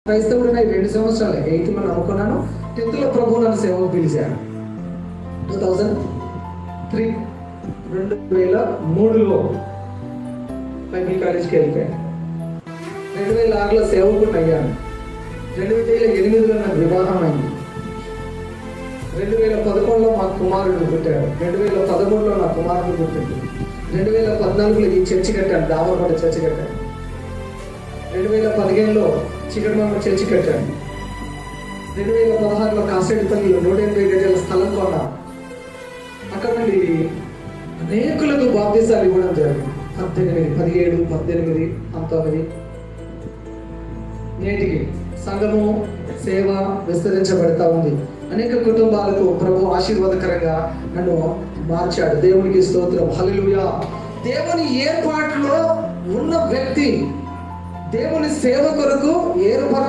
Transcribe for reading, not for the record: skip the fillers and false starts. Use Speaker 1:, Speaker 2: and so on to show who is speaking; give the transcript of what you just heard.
Speaker 1: క్రైస్తవుడిన 2 సంవత్సరాలు 8th లో నమ్ముకున్నాను. 10th లో ప్రభు నన్ను సేవకు పిలిచాను. 2003లో బైబిల్ కాలేజ్కి వెళ్ళిపోయాను. 2006లో సేవకుడిని అయ్యాను. 2008లో నాకు వివాహం అయింది. 2011లో మా కుమారుడు పుట్టాడు. 2013లో నా కుమారుడు పుట్టింది. 2014లో ఈ చర్చి కట్టాను, దామరపడ చర్చి కట్టాను. 2015లో చికటమామ చర్చి కట్టాను. 2016లో కాసేటిపల్లిలో 180 గజాల స్థలం కొన్నా. అక్కడ నుండి అనేకులకు బాప్తిసాలు ఇవ్వడం జరిగింది. 18, 17, 18, 19 నేటికి సంఘము సేవ విస్తరించబడతా ఉంది. అనేక కుటుంబాలకు ప్రభు ఆశీర్వాదకరంగా నన్ను మార్చాడు. దేవునికి స్తోత్రం, హల్లెలూయా. దేవుని ఏర్పాటులో ఉన్న వ్యక్తి దేవుని సేవ కొరకు ఏర్పరచ